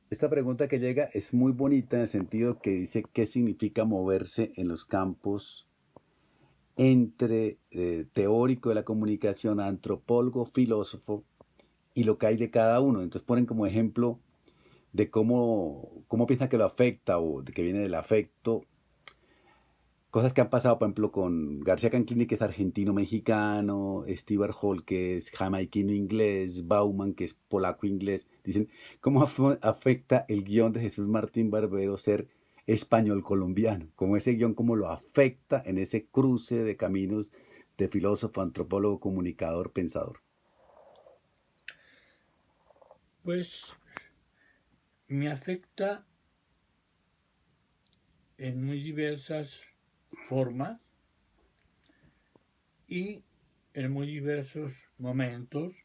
Esta pregunta que llega es muy bonita en el sentido que dice qué significa moverse en los campos entre teórico de la comunicación, antropólogo, filósofo y lo que hay de cada uno. Entonces ponen como ejemplo de cómo piensan que lo afecta o de que viene del afecto. Cosas que han pasado, por ejemplo, con García Canclini, que es argentino-mexicano, Stewart Hall, que es jamaiquino-inglés, Bauman, que es polaco-inglés. Dicen, ¿cómo afecta el guión de Jesús Martín Barbero ser español-colombiano? ¿Cómo ese guión, cómo lo afecta en ese cruce de caminos de filósofo, antropólogo, comunicador, pensador? Pues me afecta en muy diversas formas y en muy diversos momentos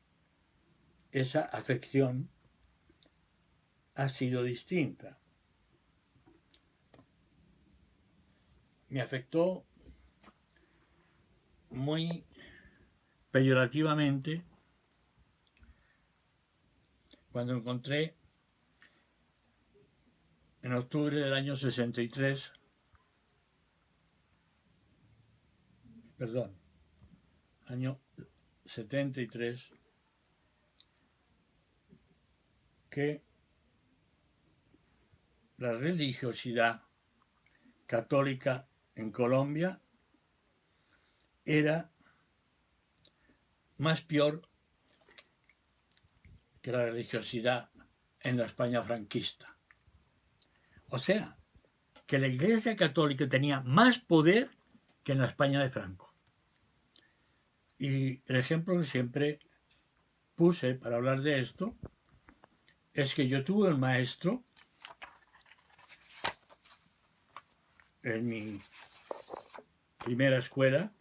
esa afección ha sido distinta. Me afectó muy peyorativamente cuando encontré en octubre del año 63, perdón, año 73, que la religiosidad católica en Colombia era más peor que la religiosidad en la España franquista. O sea, que la Iglesia Católica tenía más poder que en la España de Franco. Y el ejemplo que siempre puse para hablar de esto es que yo tuve un maestro en mi primera escuela,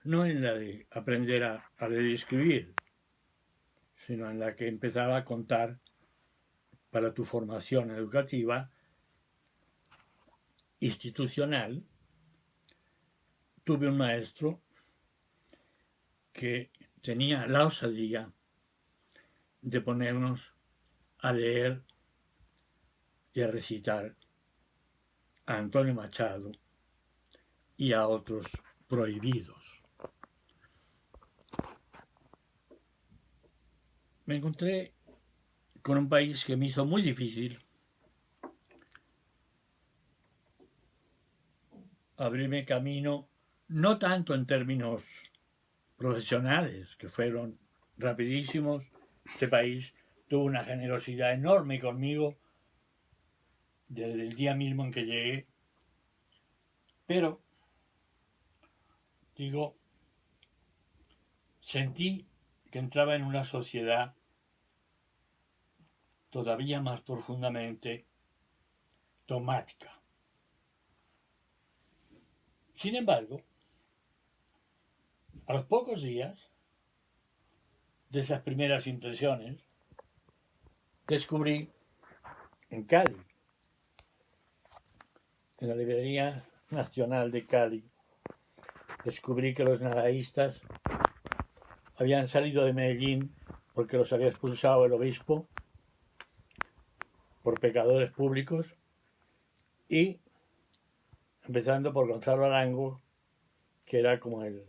no en la de aprender a leer y escribir, sino en la que empezaba a contar para tu formación educativa institucional. Tuve un maestro que tenía la osadía de ponernos a leer y a recitar a Antonio Machado y a otros prohibidos. Me encontré con un país que me hizo muy difícil abrirme camino, no tanto en términos profesionales, que fueron rapidísimos. Este país tuvo una generosidad enorme conmigo desde el día mismo en que llegué, pero, digo, sentí que entraba en una sociedad todavía más profundamente dogmática. Sin embargo, a los pocos días de esas primeras impresiones, descubrí en Cali, en la Librería Nacional de Cali, descubrí que los nadaístas habían salido de Medellín porque los había expulsado el obispo por pecadores públicos y empezando por Gonzalo Arango, que era como el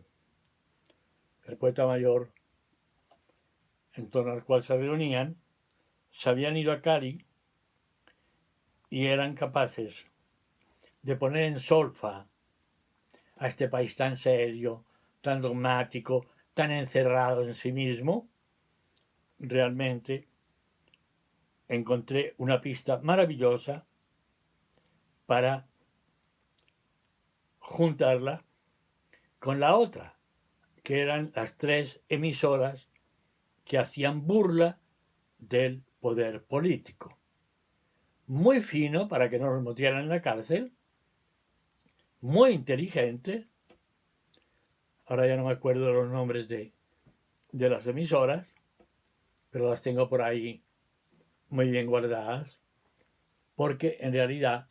poeta mayor en torno al cual se reunían, se habían ido a Cali y eran capaces de poner en solfa a este país tan serio, tan dogmático, tan encerrado en sí mismo. Realmente encontré una pista maravillosa para juntarla con la otra, que eran las tres emisoras que hacían burla del poder político. Muy fino para que no nos metieran en la cárcel, muy inteligente, ahora ya no me acuerdo de los nombres de las emisoras, pero las tengo por ahí muy bien guardadas, porque en realidad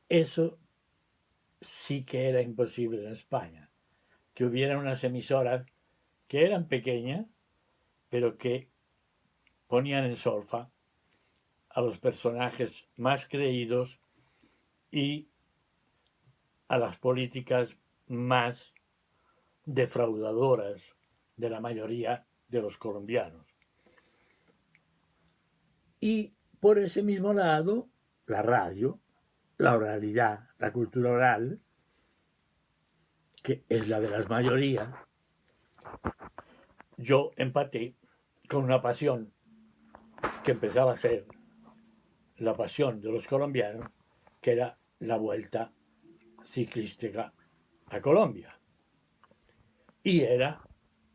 eso sí que era imposible en España, que hubiera unas emisoras que eran pequeñas, pero que ponían en solfa a los personajes más creídos y a las políticas más defraudadoras de la mayoría de los colombianos. Y por ese mismo lado, la radio, la oralidad, la cultura oral, que es la de las mayorías, yo empaté con una pasión que empezaba a ser la pasión de los colombianos, que era la vuelta ciclística a Colombia. Y era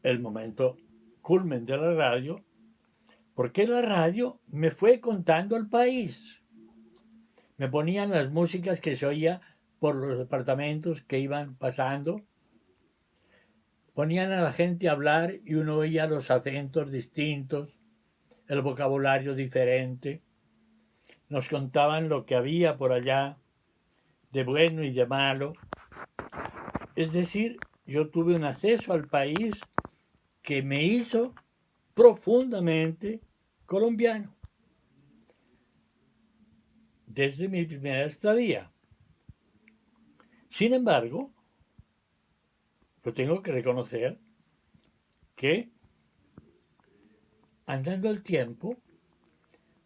el momento culmen de la radio, porque la radio me fue contando el país. Me ponían las músicas que se oía por los departamentos que iban pasando. Ponían a la gente a hablar y uno oía los acentos distintos, el vocabulario diferente. Nos contaban lo que había por allá de bueno y de malo. Es decir, yo tuve un acceso al país que me hizo profundamente colombiano. Desde mi primera estadía. Sin embargo, yo tengo que reconocer que andando el tiempo,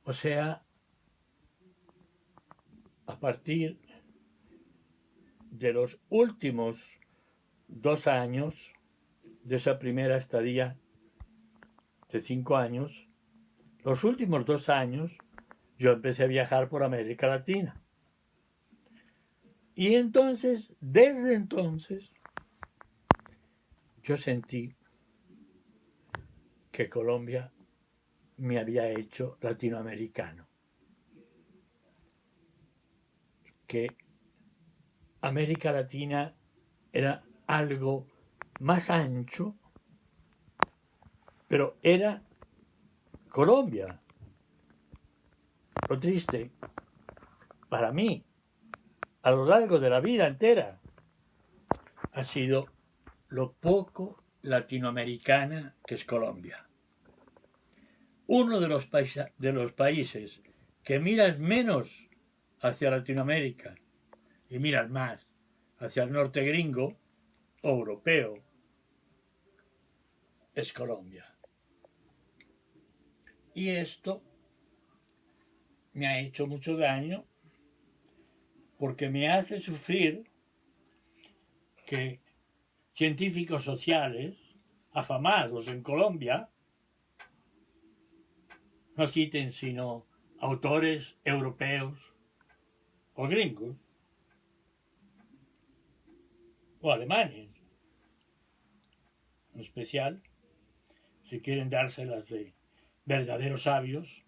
o sea, a partir de los últimos 2 años de esa primera estadía de 5 años, los últimos 2 años yo empecé a viajar por América Latina. Y entonces, desde entonces, yo sentí que Colombia me había hecho latinoamericano. Que América Latina era algo más ancho, pero era Colombia. Lo triste, para mí, a lo largo de la vida entera, ha sido lo poco latinoamericana que es Colombia. Uno de los países que miras menos hacia Latinoamérica y miras más hacia el norte gringo o europeo es Colombia. Y esto me ha hecho mucho daño porque me hace sufrir que científicos sociales afamados en Colombia no citen sino autores europeos o gringos o alemanes, en especial si quieren dárselas de verdaderos sabios,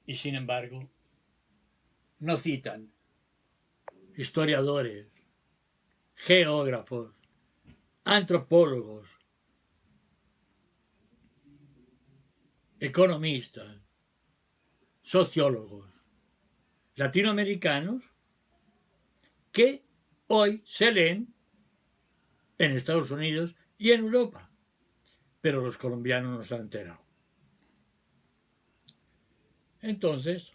y sin embargo no citan historiadores, geógrafos, antropólogos, economistas, sociólogos latinoamericanos que hoy se leen en Estados Unidos y en Europa, pero los colombianos no se han enterado. Entonces,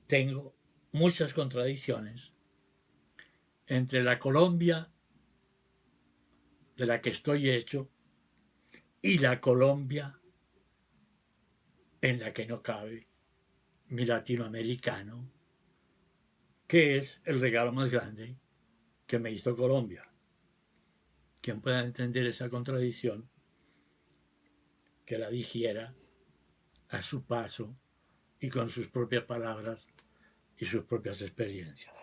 tengo muchas contradicciones entre la Colombia de la que estoy hecho y la Colombia en la que no cabe mi latinoamericano, que es el regalo más grande que me hizo Colombia. Quien pueda entender esa contradicción, que la dijera a su paso y con sus propias palabras y sus propias experiencias.